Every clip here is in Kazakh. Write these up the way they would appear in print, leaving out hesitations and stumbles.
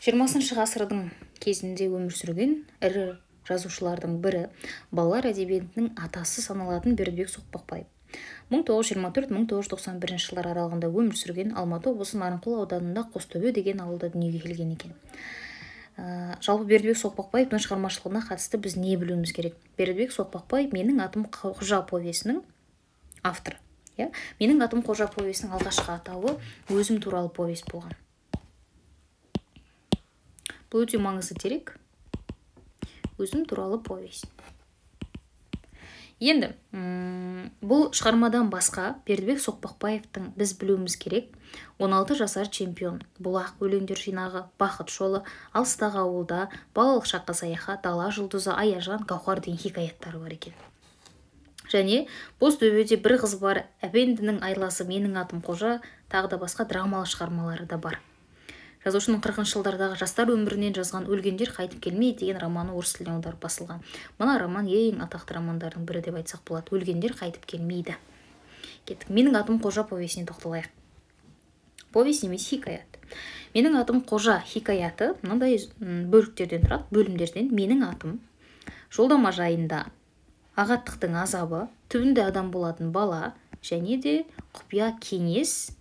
20 ғасырдың кезінде өмір сүрген ірі жазушылардың бірі, балалар әдебиетінің атасы саналатын Бердібек Соқпақбаев. 1924-1991 жылдар аралығында өмір сүрген, Алматы облысы Нарынқол ауданында Қостөбе деген ауылда дүниеге келген екен. Жалпы Бердібек Соқпақбаевтың шығармашылығына қатысты біз не білуіміз керек? Бердібек Соқпақбаев «Менің атым Қожа» повесінің авторы. «Менің атым Қожа» повесінің алғашқы атауы өзім туралы повесть болған. Бұл өте маңызды дерек. Өзім туралы повесть. Енді, бұл шығармадан басқа Бердібек Соқпақбаевтың біз білуіміз керек 16 жасар чемпион, Бұлақ өлеңдер жинағы, Бақыт жолы, Алыстағы ауылда, Балалық шаққа саяхат, Дала жұлдызы, Аяжан, Гауһар деген хикаяттары бар екен. Және Бозтөбеде бір қыз бар, Әпендінің айласы, Менің атым Қожа, тағы да басқа драмалы шығармалары да бар. Жазушының 40-шы жылдардағы жастар өмірінен жазған «Өлгендер қайтып келмейді» деген романы орыс тіліне аударып басылған. Мына роман ең атақты романдардың бірі деп айтсақ болады. «Өлгендер қайтып келмейді». Кеттік. «Менің атым Қожа» повесіне тоқталайық. Повесть емес, хикаят. «Менің атым Қожа» хикаяты мынандай бөліктерден тұрады, бөлімдерден. Менің атым, жолдама жайында, ағаттықтың азабы, түбінде адам болатын бала және де құпия кеңес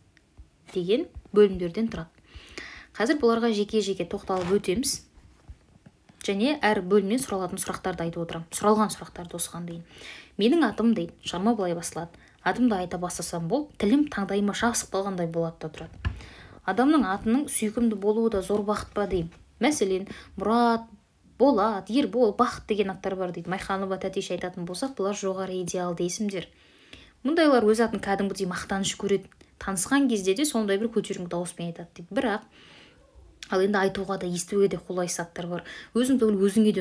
деген бөлімдерден тұрады. Қазір бұларға жеке-жеке тоқталып өтеміз. Және әр бөлімнен сұралатын сұрақтарды айтып отырам. Сұралған сұрақтарды осыған дейін. Менің атым дейді, шығарма былай басылады. Атымды айта бастасам бол, тілім таңдайыма шапсып қалғандай болады да тұрады. Адамның атының сүйкімді болуы да зор бақыт па деймін. Мәселен, Мұрат, Болат, Ербол, Бақыт деген аттар бар дейді. Майханова, Тәтеш айтатын болсақ, бұлар жоғары идеалды есімдер. Мұндайлар өз атын кәдімгідей мақтаныш көреді. Танысқан кезде де сондай бір көтеріңкі дауыспен айтады дейді. Бірақ ал енді айтуға да, естуге де қолайсыз аттар бар. Өзге түгіл өзіңе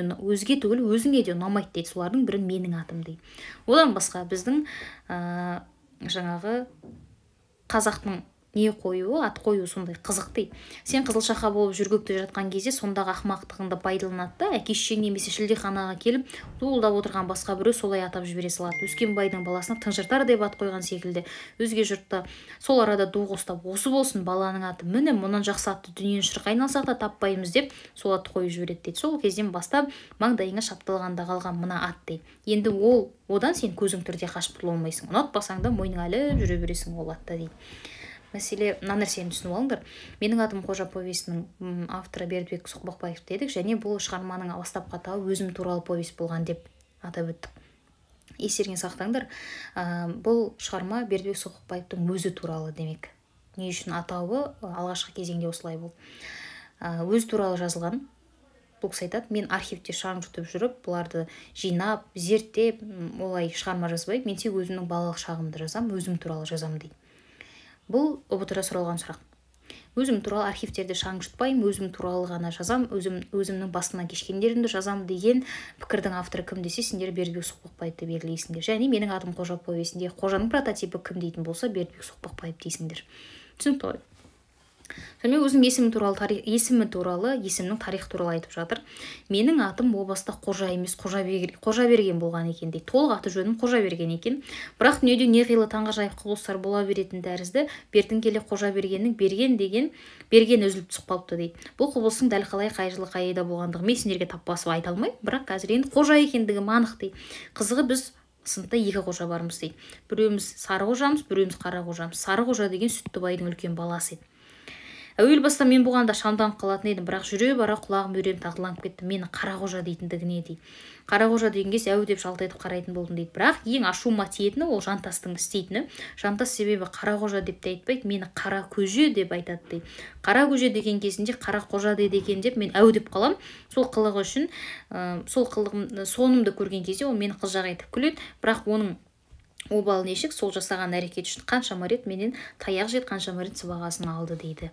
де ұнамайды дейді. Солардың бірін менің атым дейді. Одан басқа біздің жаңағы қазақтың не қоюы, ат қоюы сондай қызық дейді. Сен Қызылшақа болып жүргекте жатқан кезде сондағы ақымақтығыңды пайдаланады да, әке-шешең немесе шілдеханаға келіп дуылдап отырған басқа біреу солай атап жібере салады. Өскенбайдың баласына Тыңжыртар деп ат қойған секілді. Өзге жұртта сол арада ду қостап, осы болсын баланың аты, міне мұнан жақсы атты дүниені шырқ айналсақ та таппаймыз деп сол атты қойып жібереді дейді. Сол кезден бастап маңдайыңа шапталғанда қалған мына ат дейді. Енді одан сен көзің түрде қашып құтыла алмайсың. Ұнатпасаң да мойның әліп жүре бересің ол атта дейді. Мәселе, мына нәрсені түсініп алыңдар. Менің атым Қожа повесінің авторы Бердібек Соқпақбаев дедік, және бұл шығарманың бастапқы атауы өзім туралы повесть болған деп атап өттік. Естеріңе сақтаңдар, бұл шығарма Бердібек Соқпақбаевтың өзі туралы демек. Не үшін атауы алғашқы кезеңде осылай болды. Өзі туралы жазылған. Бұл кісі айтады, мен архивте шаң жұтып жүріп, бұларды жинап, зерттеп, олай шығарма жазбайды. Мен тек өзімнің балалық шағымды жазам, өзім туралы жазам дейді. Бұл ұбт-ға сұралған сұрақ. Өзім туралы архивтерде шаң жұтпаймын, өзім туралы ғана жазам, өзімнің басымнан кешкендерімді жазам деген пікірдің авторы кім десе, сендер Бердібек Соқпақбаевты белгілейсіңдер. Және менің атым Қожа повесінде Қожаның прототипі кім дейтін болса, Бердібек Соқпақбаев дейсіңдер. Түсінікті ғой. Сонымен өзінің есімі туралы, есімнің тарих туралы айтып жатыр. Менің атым о баста Қожа емес, Қожаберген болған екен дейді. Толық аты жөнім Қожаберген екен. Бірақ дүниеде неғилы таңғажайып құбылыстар бола беретін тәрізді, бертін келе Қожабергеннің берген үзіліп түсіп қалыпты дейді. Бұл құбылыстың дәл қалай қай жылы қай айда болғандығы мен сендерге тап басып айта алмаймын, бірақ қазір енді Қожа екендігі анық дейді. Қызығы біз сыныпта екі қожа бармыз дейді. Біреуіміз Сары қожамыз, біреуіміз Қара қожамыз. Сары қожа деген Сүттібайдың үлкен баласы еді. Әуел баста мен бұғанда шамданып қалатын едім, бірақ жүре бара құлағым өрем тағыланып кетті. Мені Қара қожа дейтіндігіне дейді. Қара қожа деген кез әу деп жалтайтып қарайтын болдым дейді. Бірақ ең ашуыма тиетіні ол жантастың істейтіні. Жантас себебі Қара қожа деп те айтпайды, мені Қара көже деп айтады дейді. Қара көже деген кезінде Қара қожа дейді екен деп мен әу деп қалам. Сол қылығы үшін, сол қылығым сонымды көрген кезде ол мені қылжақ етіп күледі, бірақ оның обал нешік сол жасаған әрекет үшін қаншама рет менен таяқ жеді, қаншама рет сыбағасын алды дейді.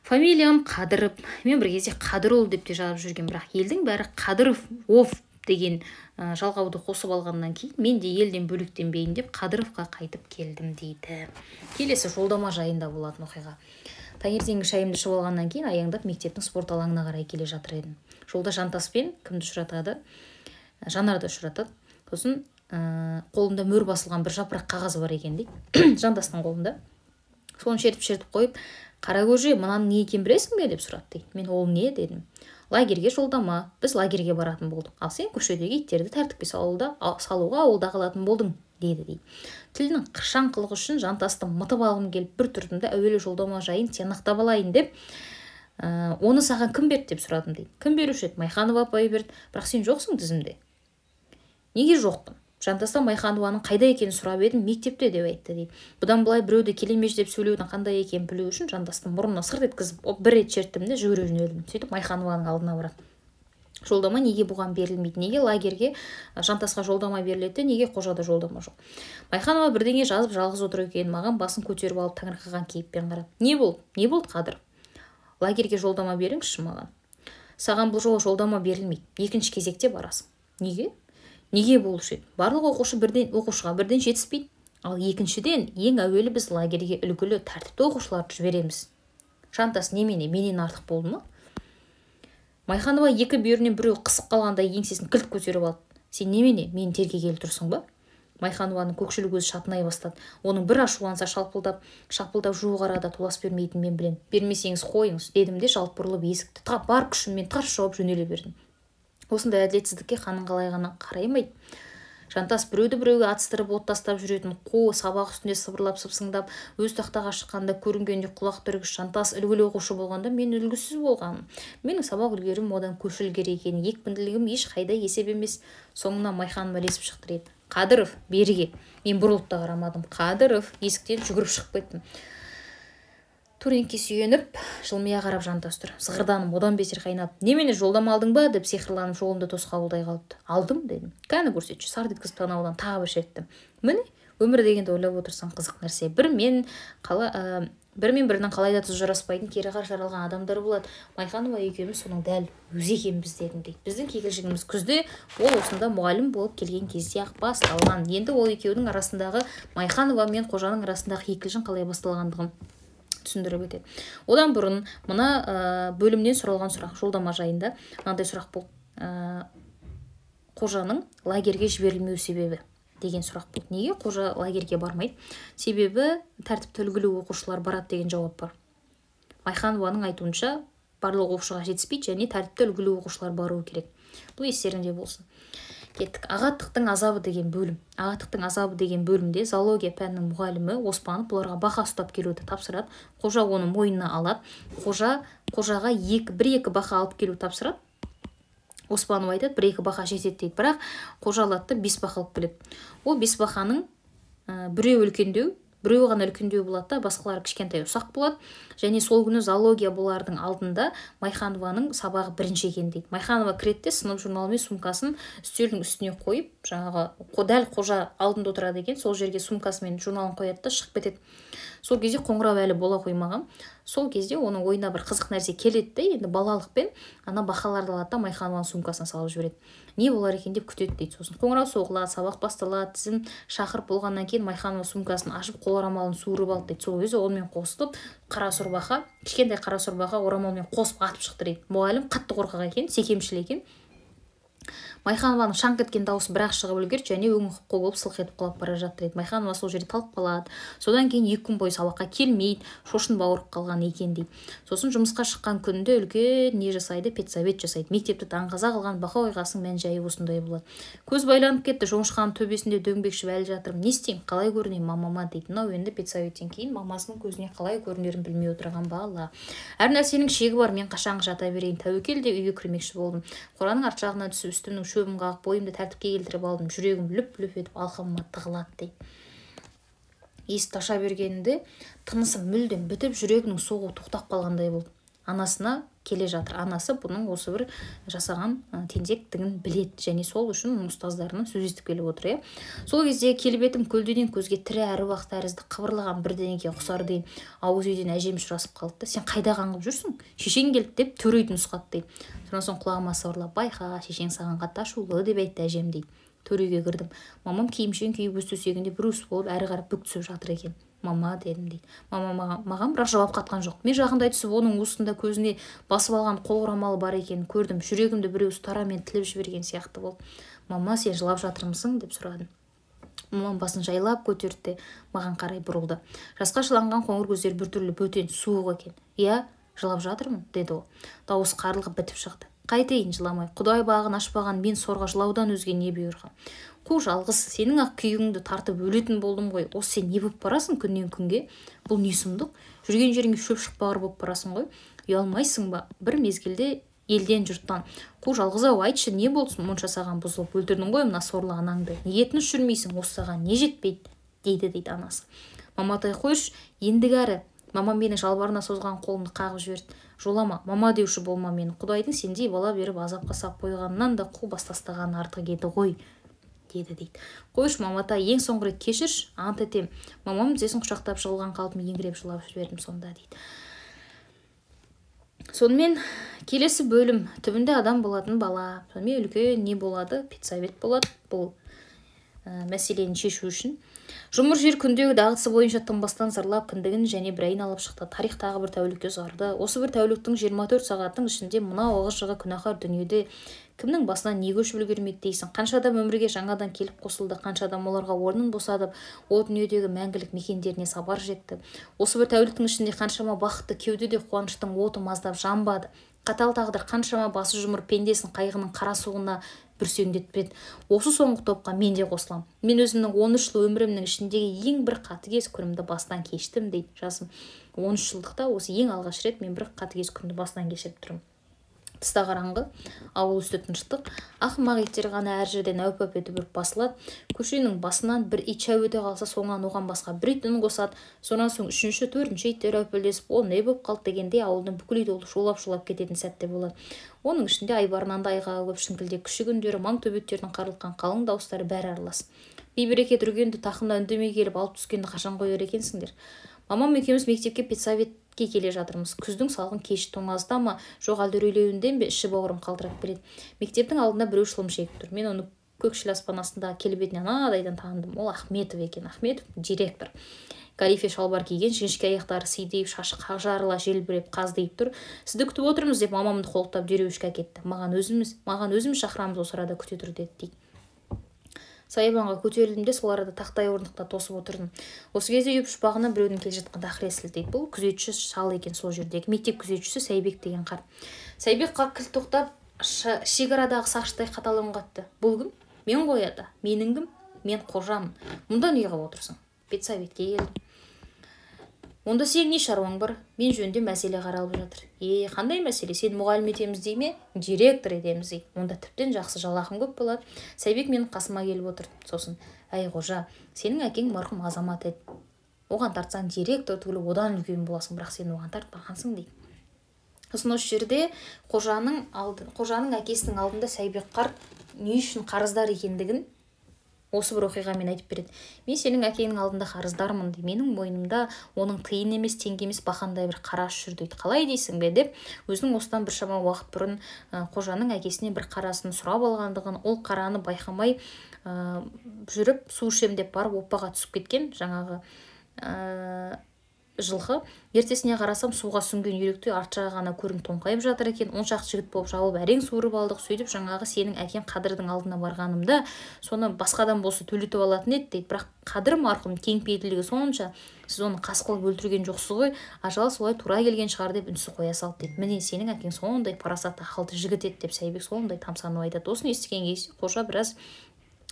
Фамилиям Қадыров. Мен бір кезде Қадырұл деп те жазып жүрген, бірақ елдің бәрі Қадыров деген жалғауды қосып алғаннан кейін мен де елден бөлектенбейін деп Қадыровқа қайтып келдім дейді. Келесі жолдама жайында болатын оқиға. Таңертеңгі шайымды ішіп алғаннан кейін аяңдап мектептің спорт алаңына қарай келе жатыр едім. Жолда жантаспен кімді ұшыратады? Жанарды ұшыратады. Сосын қолында мөр басылған бір жапырақ қағаз бар екен дейді. Жантастың қолында. Соны шертіп қойып, Қаракөже, мынаның не екенін білесің бе деп сұрады дейді. Мен ол не дедім. Лагерге жолдама, біз лагерге баратын болдық. Ал сен көшедегі иттерді тәртіпке салуға ауылда қалатын болдың деді дейді. Тілінің қыршаң қылығы үшін Жантасты мытып алғым келіп бір тұрдым да әуелі жолдама жайын тиянақтап алайын деп, оны саған кім берді деп сұрадым дейді. Кім беруші еді? Майханова апай берді, бірақ сен жоқсың тізімде. Неге жоқпын? Жантастан Майханованың қайда екенін сұрап едім, мектепте деп айтты дейді. Бұдан былай біреуді келемеш деп сөйлеудің қандай екенін білу үшін Жантастың мұрнына сырт еткізіп бір рет шерттім де жүгіре жөнелдім. Сөйтіп Майханованың алдына барады. Жолдама неге бұған берілмейді? Неге лагерге Жантасқа жолдама беріледі, неге қожада жолдама жоқ? Майханова бірдеңе жазып жалғыз отыр екен, маған басын көтеріп алып таңырқаған кейіппен қарады. Не болды Қадыр? Лагерге жолдама беріңізші маған. Саған бұл жолы жолдама берілмейді. Екінші кезекте барасың. Неге болушы еді? Барлық оқушыға бірден жетіспейді. Ал екіншіден, ең әуелі біз лагерге үлгілі тәртіпті оқушыларды жібереміз. Жантас немене, менен артық болды ма? Майханова екі бүйірінен біреу қысып қалғандай еңсесін кілт көтеріп алды. Сен немене, мені тергегелі тұрсың ба? Майханованың көкшіл көзі шатынай бастады. Оның бір ашуланса шалпылдап жуық арада толас бермейтінін мен білем. Бермесеңіз қойыңыз, дедім де жалт бұрылып есікті бар күшіммен тарс жауып жөнеле бердім. Осындай әділетсіздікке ханың қалай ғана қараймайды. Жантас біреуді атыстырып от тастап жүретін сабақ үстінде сыбырлап сыпсыңдап, өз тақтаға шыққанда көрінгенде құлақ түргіш. Жантас үлгілі оқушы болғанда мен үлгісіз болғаным. Менің сабақ үлгерім одан көш ілгері екені, екпінділігім еш қайда есеп емес. Соңынан Майханова ілесіп шықты еді. Қадыров, беріге. Мен бұрылып та қарамадым. Қадыров, есіктен жүгіріп шығып кеттім. Турникке сүйеніп, жылмия қарап Жантас тұр. Зығырданым одан бетер қайнап. Немене жолдама алдың ба деп сиқырланып жолымды тосқауылдай қалыпты. Алдым дедім. Кәні көрсетші, сарт еткізіп танаудан тағы бір шерттім. Міне, өмір дегенді ойлап отырсаң қызық нәрсе. Бір мен бірінің қалайда тұз жараспайтын кері қарсы жаралған адамдар болады. Майханова екеуміз соның дәл өзі екенбіз дедім дейді. Біздің кикілжіңіміз күзде ол осында мұғалім болып келген кезде ақ басталған. Енді ол екеудің арасындағы Майханова мен қожаның арасындағы кикілжің қалай басталғандығын түсіндіріп өтеді. Одан бұрын мына бөлімнен сұралған сұрақ жолдама жайында мынандай сұрақ болды. Қожаның лагерге жіберілмеу себебі деген сұрақ болды. Неге қожа лагерге бармайды? Себебі тәртіпті үлгілі оқушылар барады деген жауап бар. Майханованың айтуынша барлық оқушыға жетіспейді және тәртіпті үлгілі оқушылар баруы керек. Бұл естеріңде болсын. Кеттік. Ағаттықтың азабы деген бөлім. Ағаттықтың азабы деген бөлімде зоология пәнінің мұғалімі Оспанов бұларға бақа ұстап келуді тапсырады. Қожа оны мойнына алады. Қожаға бір-екі бақа алып келу тапсырады. Оспанов айтады, бір-екі бақа жетеді дейді. Бірақ қожа алады да 5 бақа алып келеді. Ол 5 бақаның біреуі ғана үлкендеу болады да, басқалары кішкентай ұсақ болады. Және сол күні зоология бұлардың алдында Майханованың сабағы бірінші екен дейді. Майханова кіретте сынып журналы мен сумкасын үстелдің үстіне қойып, дәл қожа алдында отырады екен, сол жерге сумкасы мен журналын қояды да шығып кетеді. Сол кезде қоңырау әлі бола қоймаған. Сол кезде оның ойына бір қызық нәрсе келеді де, енді балалықпен ана бақаларды алады да Майханованың сумкасына салып жібереді. Не болар екен деп күтеді дейді. Сосын қоңырау соғылады, сабақ басталады, тізім шақырып болғаннан кейін Майханова сумкасын ашып қол орамалын суырып алды дейді. Сол кезде онымен қосылып кішкентай қара сұр бақа орамалмен қосып атып шықты дейді. Мұғалім қатты қорқақ екен, секемшіл екен. Майханованың шаңқ еткен дауысы бірақ шығып үлгерді және өңі қол болып сылқ етіп құлап бара жатты дейді. Майханова сол жерде талып қалады. Содан кейін 2 күн бойы сабаққа келмейді, шошынып ауырып қалған екен дейді. Сосын жұмысқа шыққан күнінде үлкен не жасайды, педсовет жасайды. Мектепті даңғаза қылған бақа ойғасының мән-жайы осындай болады. Көз байланып кетті, жоңышқаның төбесінде дөңбекшіп әлі жатырмын. Не істеймін, қалай көрінемін мамама дейді. Мынау енді педсоветтен кейін мамасының көзіне қалай көрінерін білмей отырған бала. Әр нәрсенің шегі бар, мен қашанғы жата берейін. Тәуекел де үйге кірмекші болдым. Қораның арт жағына түсіп үстімнің шөбін қағып бойымды тәртіпке келтіріп алдым. Жүрегім лүп-лүп етіп алқымыма тығылады дейді. Есікті аша бергенінде тынысым мүлдем бітіп, жүрегінің соғуы тоқтап қалғандай болды. Анасына келе жатыр. Анасы бұның осы бір жасаған тентектігін біледі және сол үшін ұстаздарына сөз естіп келіп отыр. Сол кезде келіп едім, көлденең көзге тірі әруақ тәрізді қыбырлаған бірдеңеге ұқсар дейін. Ауыз үйден әжем ұшырасып қалды. Сен қайда қаңғып жүрсің? Шешең келді деп төрейді нұсқады дейді. Сонан соң құлағыма сыбырлап, байқа, шешең саған қатты ашулы деп айтты әжем дейді. Төрейге кірдім. Мамам киімшең киіп өз төсегінде бір уыс болып әрі қарап бүк түсіп жатыр екен. Мама дедім дейді. Мама маған бірақ жауап қатқан жоқ. Мен жағындай түсіп оның уысында көзіне басып алған қол орамалы бар екенін көрдім. Жүрегімді біреу ұстарамен тіліп жіберген сияқты болды. Мама, сен жылап жатырмысың деп сұрадым. Мамам басын жайлап көтерді, маған қарай бұрылды. Жасқа шыланған қоңыр көздері біртүрлі бөтен, суық екен. Иә, жылап жатырмын, деді ол. Дауысы қарлығып бітіп шықты. Қайтейін жыламай, Құдай бағын ашпаған мен сорға жылаудан өзге не бұйырған. Қу жалғыз, сенің ақ күйігіңді тартып өлетін болдым ғой. Осы сен не болып барасың күннен күнге? Бұл не сұмдық? Жүрген жеріңе шөп шықпағыр болып барасың ғой. Ұялмайсың ба? Бір мезгілде елден жұрттан. Қу жалғыз-ау, айтшы, не болсын, мұнша саған бұзылып өлтірдің ғой мына сорлы анаңды. Неге тыныш жүрмейсің? Осы саған не жетпейді? дейді анасы. Маматай, қойшы, ендігі әрі. Мамам менің жалбарына созған қолымды қағып жіберді. Жолама, мама деуші болма мені. Құдайдың сендей бала беріп азапқа сап қойғаннан да қу бастастаған артық еді ғой, дейді. Қойшы, маматай, ең соңғы рет кешірші, ант етем. Мамам тізесін құшақтап жығылған қалпым еңіреп жылап жібердім сонда, дейді. Сонымен келесі бөлім түбінде адам болатын бала. Сонымен үлкен не болады? Педсовет болады бұл мәселені шешу үшін. Жұмыр жер күндегі дағдысы бойынша тынбастан зарлап кіндігін және бір айналып шықты. Тарих тағы бір тәулікке ұзарды. Осы бір тәуліктің 24 сағаттың ішінде мына оғыз-жығы күнәһар дүниеде кімнің басынан не көшіп үлгермеді дейсің? Қанша адам өмірге жаңадан келіп қосылды, қанша адам оларға орнын босатып, о дүниедегі мәңгілік мекендеріне сапар жетті. Осы бір тәуліктің ішінде қаншама бақытты кеудеде қуаныштың оты маздап жанбады. Қатал тағдыр қаншама басы жұмыр пендесін қайғының қара суына бүрсеңдетпеді. Осы соңғы топқа мен де қосылам. Мен өзімнің 13 жыл өмірімнің ішіндегі ең бір қатыгез күнімді бастан кештім, дейді жасым. 13 жылдықта осы ең алғаш рет мен бір қатыгез күнді бастан кешіріп тұрмын. Тыста қараңғы, ауыл үсті тыныштық, ақымақ иттер ғана әр жерден әуп-әуп етіп үріп басылады. Көшенің басынан бір ит шәу өте қалса, соңынан оған басқа бір ит үн қосады. Сонан соң үшінші, төртінші иттер әупілдесіп, о, не болып қалды дегенде ауылдың бүкіл ит шулап-шулап кететін сәтте болады. Оның ішінде айбарынан да айға көп шіңкілдек күшік үндері, маң төбеттердің қарлыққан қалың дауыстары бәрі аралас. Бейберекет үргенді тақымда үндемей келіп алып түскенді қашан қояр екенсіңдер? Мамам екеуміз мектепке педсоветке келе жатырмыз. Күздің салқын кеші тоңазыда ма, жоқ әлде үрейлеуінден бе іші бауырым қалтырап береді. Мектептің алдында біреу шылым шегіп тұр. Мен оны көкшіл аспан астында келбетінен анадайдан таныдым. Ол Ахметов екен. Ахметов директор. Галифе шалбар киген, жіңішке аяқтары сидиып, шашы қақ жарыла желбіреп қаздиып тұр. Сізді күтіп отырмыз деп мамамды қолтап дереу ішке әкетті. Маған өзіміз шақырамыз, осы арада күте тұр деді, дейді. Саябанға көтерілдім де сол арада тақтай орындықта тосып отырдым. Осы кезде үй пұшпағына біреудің келе жатқан дақыр естілді. Бұл күзетші шал екен, сол жердегі мектеп күзетшісі Сайбек деген қарт. Сайбек кілт тоқтап шекарадағы сақшыдай қатал үн қатты. Бұл кім? Мен ғой ата. Менің кім? Мен қожамын. Мұнда не қылып отырсың? Педсоветке келдім. Онда сен не шаруаң бар? Мен жөнінде мәселе қаралып жатыр. Қандай мәселе? Сен мұғалім етеміз дей ме? Директор етеміз дей. Онда тіптен жақсы жалақың көп болады. Сайбек менің қасыма келіп отырды. Сосын, әй қожа, сенің әкең марқұм азамат еді. Оған тартсаң директор түгілі одан үлкен боласың, бірақ сен оған тартпағансың дейді. Сосын осы жерде қожаның әкесінің алдында Сайбек қарт не үшін қарыздар екендігін осы бір оқиғамен айтып береді. Мен сенің әкеңнің алдында қарыздармын дейді. Менің мойнымда оның тиын емес, теңге емес бақандай бір қараш жүр дейді. Қалай дейсің бе деп, өзінің осыдан біршама уақыт бұрын қожаның әкесінен бір қарасын сұрап алғандығын, ол қараны байқамай жүріп су ішем деп барып оппаға түсіп кеткен жаңағы жылқы. Ертесіне қарасам суға сүңген үйректе арт жағы ғана көрініп тоңқайып жатыр екен. 10 шақты жігіт болып жабылып әрең суырып алдық. Сөйтіп жаңағы сенің әкең Қадырдың алдына барғанымда соны басқадан болса төлетіп алатын еді дейді. Бірақ Қадыр марқұм кеңпейілділігі сонша, сіз оны қас қылып өлтірген жоқсыз ғой, ажал солай тура келген шығар деп үнсіз қоя салды дейді. Міне сенің әкең сондай парасатты ақылды жігіт еді деп Сайбек сондай тамсанып айтады. Осыны естіген кезде қожа біраз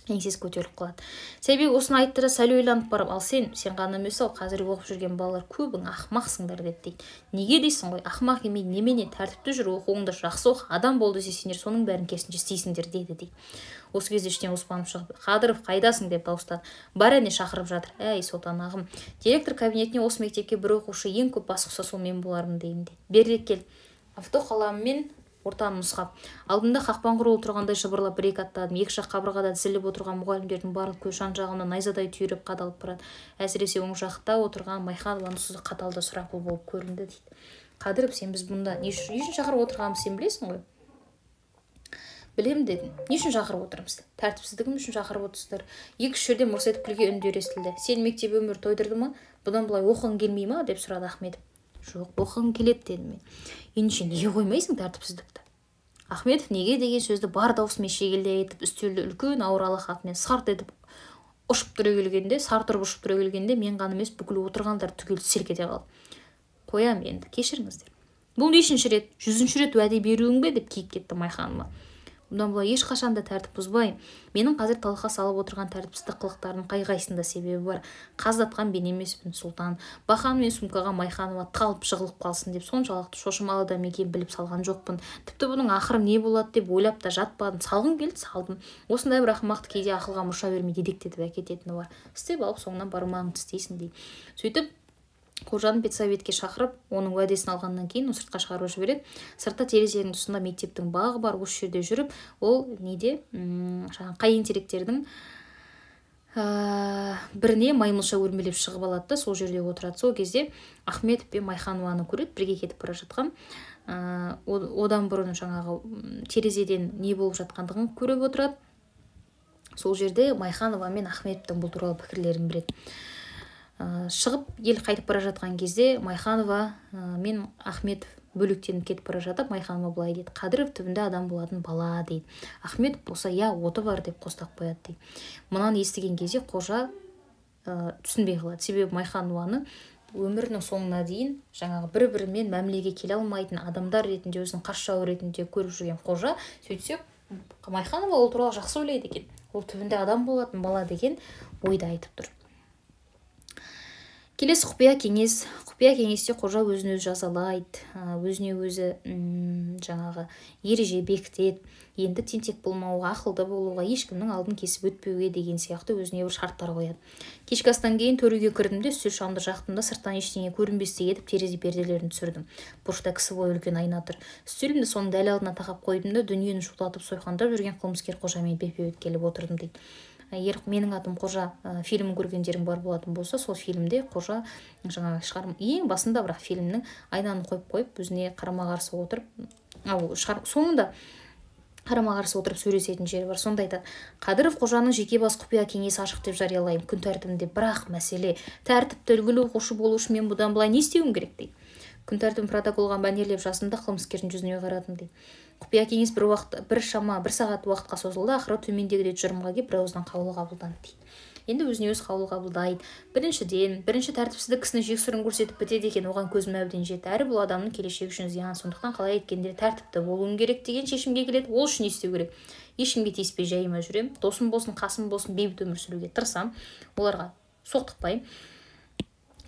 еңсесі көтеріліп қалады. Сайбек осыны айтты да сәл ойланып барып, ал сен ғана емес, қазір оқып жүрген балалар көбің ақымақсыңдар деді дейді. Неге дейсің ғой, ақымақ емей немене, тәртіпті жүр, оқуыңды жақсы оқы, адам болды десеңдер, соның бәрін керісінше істейсіңдер дейді дейді. Осы кезде іштен оспанып шығып, Қадыров қайдасың деп дауыстады. Бар әне шақырып жатыр. Әй сотан ағым, директор кабинетіне осы мектепке бір оқушы ең көп бас қосса сол мен болармын деймін дейді. Бері кел. Авто қаламымен ортаны нұсқап, алдымда қақпан құрулы тұрғандай жыбырлап бір-екі аттадым. Екі жақ қабырғада тізіліп отырған мұғалімдердің барлық көз жан-жағына найзадай түйреп қадалып барады. Әсіресе оң жақта отырған Майханованың сөзі қатал да сұрапыл болып көрінді дейді. Қадыров, сен біз бұнда не үшін шақырып отырғанымызды сен білесің ғой? Білем дедім. Не үшін шақырып отырмыз? Тәртіпсіздігім үшін шақырып отырсыздар. Екі-үш жерде мырс етіп күлге үндер естілді. Сен мектеп өмір тойдырды ма? Бұдан былай оқығың келмей ма деп сұрады Ахметов. Жоқ, оқығым келеді дедім мен. Ендеше неге қоймайсың тәртіпсіздікті? Ахметов неге деген сөзді бар даусымен шегелдей етіп үстелді үлкен ауыр алақатымен сарт етіп ұшып тұра келгенде, сары тұрып ұшып тұра келгенде мен ғана емес бүкіл отырғандар түгел селк ете қалды. Қоям енді, кешіріңіздер. Бұл нешінші рет, 100-ші рет уәде беруің бе деп киіп кетті Майханова. Бұдан былай ешқашан да тәртіп бұзбай. Менің қазір талқыға салып отырған тәртіпсіздік қылықтардың қай-қайсында себебі бар. Қаздатқан мен емеспін, Сұлтан. Бақан мен сумкаға Майханова талып жығылып қалсын деп соншалықты шошымалы да мекен біліп салған жоқпын. Тіпті бұның ақыры не болады деп ойлап та жатпадым. Салғым келді, салдым. Осындай бір ақымақты кейде ақылға мұрша бермей дедектетіп әкететіні бар. Істеп алып соңынан бармағыңды істейсің дейді. Сөйтіп Қожаны педсоветке шақырып, оның уәдесін алғаннан кейін сыртқа шығарып жібереді. Сыртта терезенің тұсында мектептің бағы бар, осы жерде жүріп, ол неде қайын теректердің біріне маймылша өрмелеп шығып алады да, сол жерде отырады. Сол кезде Ахметов пен Майханованы көреді, бірге кетіп бара жатқан. Одан бұрын жаңағы терезеден не болып жатқандығын көріп отырады. Сол жерде Майханова мен Ахметовтың бұл туралы пікірлерін біледі. Шығып ел қайтып бара жатқан кезде Майханова мен Ахметов бөлектеніп кетіп бара жатып, Майханова былай дейді: Қадыров түбінде адам болатын бала дейді. Ахметов болса, я оты бар деп қостап қояды дейді. Мұнан естіген кезде Қожа түсінбей қалады. Себебі Майханованы өмірінің соңына дейін жаңағы бір-бірімен мәмілеге келе алмайтын адамдар ретінде, өзінің қас жауы ретінде көріп жүрген Қожа, сөйтсе Майханова ол туралы жақсы ойлайды екен. Ол түбінде адам болатын бала деген ойды айтып тұр. Келесі құпия кеңесте Қожа өзін өзі жазалайды, өзіне өзі жаңағы ереже бекітеді. Енді тентек болмауға, ақылды болуға, ешкімнің алдын кесіп өтпеуге деген сияқты өзіне бір шарттар қояды. Кешкі астан кейін төреге кірдім де үстел шамды жақтым да сырттан ештеңе көрінбестей етіп терезе перделерін түсірдім. Бұрышта кісі бойы үлкен айна тұр. Үстелімді соның дәл алдына тақап қойдым да дүниені шулатып сойқандап жүрген қылмыскер Қожамен бетпе-бет келіп отырдым дейді. Егер менің атым Қожа фильмін көргендерің бар болатын болса, сол фильмде Қожа жаңағы ең басында бірақ фильмнің айнаны қойып өзіне қарама-қарсы отырып, соңында қарама-қарсы отырып сөйлесетін жері бар. Сонда айтады: Қадыров Қожаның жеке бас құпия кеңесі ашық деп жариялаймын күн тәртібінде. Бірақ мәселе тәртіпті үлгілі оқушы болу үшін мен бұдан былай не істеуім керек дейді. Күн тәртібін протоколға мәнерлеп жаздым да қылмыскердің жүзіне қарадым дейді. Құпия кеңес бір сағат уақытқа созылды. Ақыры төмендегідей тұжырымға келіп бірауыздан қаулы қабылданды дейді. Енді өзіне өз қаулы қабылдайды. Бірінші тәртіпсіздік кісіні жексұрын көрсетіп бітеді екен, оған көзім әбден жетті. Әрі бұл адамның келешегі үшін зиян, сондықтан қалай еткенде тәртіпті болуым керек деген шешімге келеді. Ол үшін не істеу керек? Ешкімге тиіспей жайыма жүрем, досым болсын, қасым болсын, бейбіт өмір сүруге тырысам, оларға соқтықпаймын.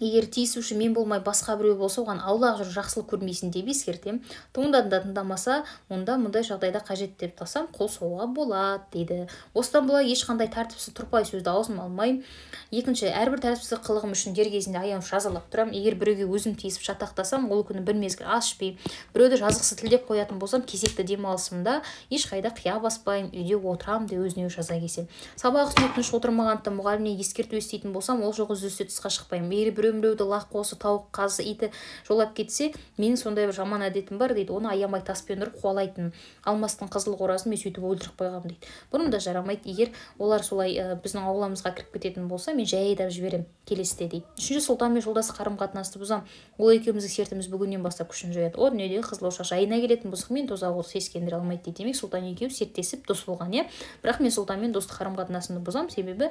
Егер тиісуші мен болмай басқа біреу болса, оған аулақ жүріп жақсылық көрмейсін деп ескертем. Тыңдамаса, онда мұндай жағдайда қажет деп тасам, қол соғуға болады дейді. Осыдан былай ешқандай тәртіпсіз тұрпай сөзді аузыма алмаймын. Екінші, әрбір тәртіпсіз қылығым үшін дер кезінде аян жазалап тұрам. Егер біреуге өзім тиісіп шатақтасам, ол күні бір мезгіл ас ішпей, біреуді жазықсыз тілдеп қоятын болсам, кезекті демалысымда ешқайда қия баспаймын, үйде отырам деп өзіне жаза кесем. Сабақ үстінде тыныш отырмағандықтан мұғалімнен ескерту еститін болсам, ол жоқ үзілісте тысқа шықпаймын. Егер біреуді лақ қосы, тауық, қазы, иті жолап кетсе, менің сондай бір жаман әдетім бар дейді. Оны аямай таспен ұрып қуалайтын алмастың қызыл қорасын мен сөйтіп өлтіріп қойғам дейді. Бұным да жарамайды. Егер олар солай біздің ауламызға кіріп кететін болса, мен жай айдап жіберем келесіде дейді. Үшінші, Сұлтанмен жолдас қарым-қатынасты бұзам. Ол екеуміздің сертіміз бүгіннен бастап күшін жояды. О дүниедегі қызыл шаш айына келетін болсақ, мен тозақ ол сескендіре алмайды дейді. Демек Сұлтан екеуі серттесіп дос болған, иә. Бірақ мен Сұлтанмен достық қарым-қатынасымды бұзам, себебі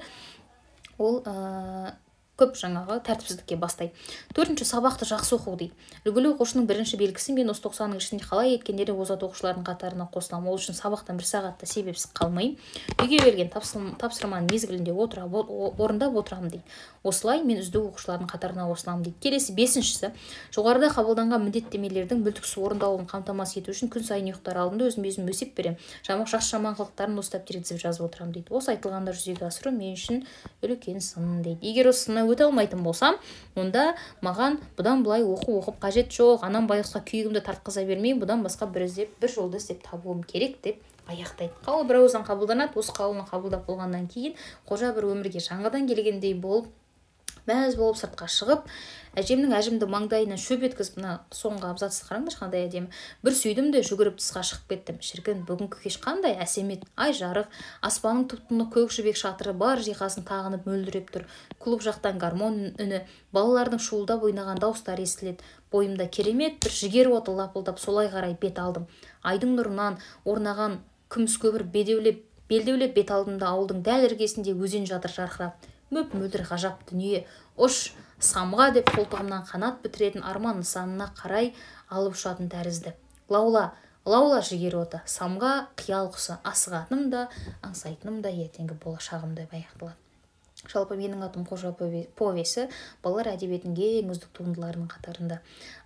ол көп жаңағы тәртіпсіздікке бастайды. Төртінші, сабақты жақсы оқу дейді. Үлгілі оқушының бірінші белгісі мен осы 90-ның ішінде қалай еткендері озат оқушылардың қатарына қосыламын. Ол үшін сабақтан бір сағатта себепсіз қалмайым. Үйге берген тапсырманы мезгілінде орындап отырамын дейді. Осылай мен үздік оқушылардың қатарына қосыламын дейді. Келесі, бесіншісі, жоғарыда қабылданған міндеттемелердің мүлтіксіз орындалуын қамтамасыз ету үшін күн сайын ұйықтар алдында өзім өсеп берем. Жақсы жаман қылықтарын осы дәптерге тізіп жазып отырамын дейді. Осы айтылғандар жүзеге асыру мен үшін үлкен сын дейді. Егер осы сыннан өте алмайтын болсам, онда маған бұдан былай оқып қажет жоқ, анам байғұсқа күйігімді тартқыза бермей, бұдан басқа бір жолды іздеп табуым керек деп аяқтайды. Қаулы бірауыздан қабылданады. Осы қаулыны қабылдап болғаннан кейін Қожа бір өмірге жаңадан келгендей болып, мәз болып сыртқа шығып, әжемнің әжімді маңдайынан шөп еткізіп, мына соңғы абзацты қараңдаршы қандай әдемі. Бір сүйдім де жүгіріп тысқа шығып кеттім. Шіркін, бүгінгі кеш қандай әсем еді. Ай жарық, аспанның тұп-тұнық көк жібек шатыры бар жиһазын қағынып мөлдіреп тұр. Клуб жақтан гармон үні, балалардың шуылдап ойнаған дауыстары естіледі. Бойымда керемет бір жігер оты лапылдап солай қарай бет алдым. Айдың нұрынан орнаған күміс көпір бедеулеп белдеулеп бет алдымда ауылдың дәл іргесінде өзен жатыр жарқырап. Мөп-мөлдір ғажап дүние. Ұш, самға деп қолтығымнан қанат бітіретін арман нысанына қарай алып ұшатын тәрізді. Лаула, лаула жігер оты, самға қиял құсы, асығатыным да, аңсайтыным да ертеңгі болашағымды баяқтылады. Жалпы менің атым Қожа повесі балалар әдебиетінің ең үздік туындыларының қатарында.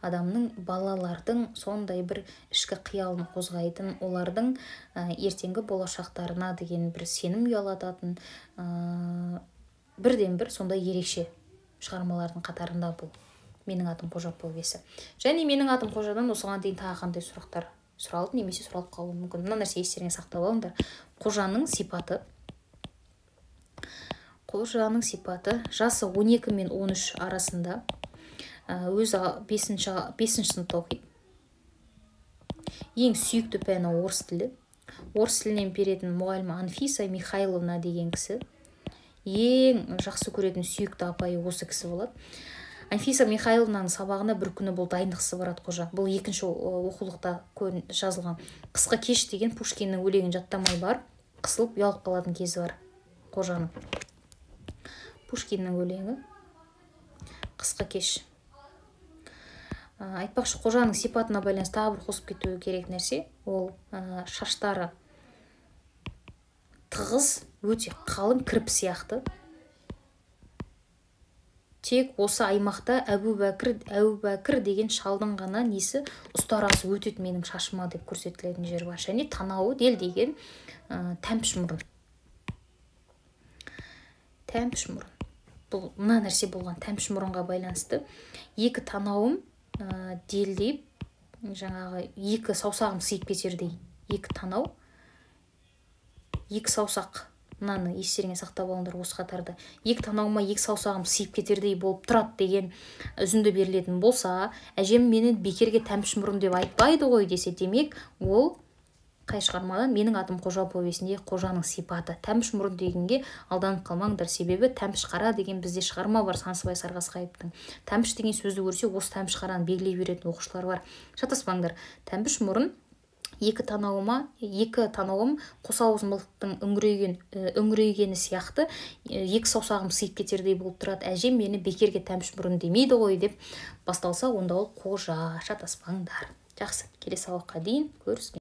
Адамның, балалардың сондай бір ішкі қиялын қозғайтын, олардың ертеңгі болашақтарына деген бір сенім ұялататын, бірден бір сондай ерекше шығармалардың қатарында бұл менің атым Қожа повесі. Және менің атым Қожадан осыған дейін тағы қандай сұрақтар сұралды немесе сұралып қалуы мүмкін. Мына нәрсе естеріңе сақтап алыңдар. Қожаның сипаты жасы 12 мен 13 арасында, өзі 5-ші сыныпта оқиды. Ең сүйікті пәні орыс тілі. Орыс тілінен беретін мұғалімі Анфиса Михайловна деген кісі. Ең жақсы көретін сүйікті апайы осы кісі болады. Анфиса Михайловнаның сабағына бір күні бұл дайындықсыз барады Қожа. Бұл екінші оқулықта жазылған. Қысқы кеш деген Пушкиннің өлеңін жаттамай барып, қысылып ұялып қалатын кезі бар Қожаның. Пушкиннің өлеңі қысқы кеш. Айтпақшы, Қожаның сипатына байланысты тағы бір қосып кетуі керек нәрсе. Ол шаштары тығыз, өте қалың кірпі сияқты. Тек осы аймақта Әбубәкір деген шалдың ғана несі ұстарасы өтеді менің шашыма деп көрсетілетін жер бар. Және танауы делдеген тәмпіш мұрын. Тәмпіш мұрын. Бұл мына нәрсе болған тәмпіш мұрынға байланысты. Екі танауым делдейіп, жаңағы екі саусағым сыйып кетердей. Екі танау, екі саусақ. Мынаны естеріңе сақтап алыңдар осы қатарда. Екі танауыма екі саусағым сыйып кетердей болып тұрады деген үзінді берілетін болса, әжем мені бекерге тәмпіш мұрын деп айтпайды ғой десе, демек ол қай шығармадан? Менің атым Қожа повесінде Қожаның сипаты. Тәмпіш мұрын дегенге алданып қалмаңдар, себебі тәмпіш қара деген бізде шығарма бар Сансызбай Сарғасқаевтың. Тәмпіш деген сөзді көрсе, осы тәмпіш қараны белгілей беретін оқушылар бар. Шатаспаңдар. Тәмпіш мұрын екі танауым қосауызмылықтың үңірейгені сияқты екі саусағым сыйып кетердей болып тұрады. Әжем мені бекерге тәмпіш мұрын демейді ғой деп басталса, онда ол Қожа. Шатаспаңдар. Жақсы, келесі сабаққа дейін көріскен.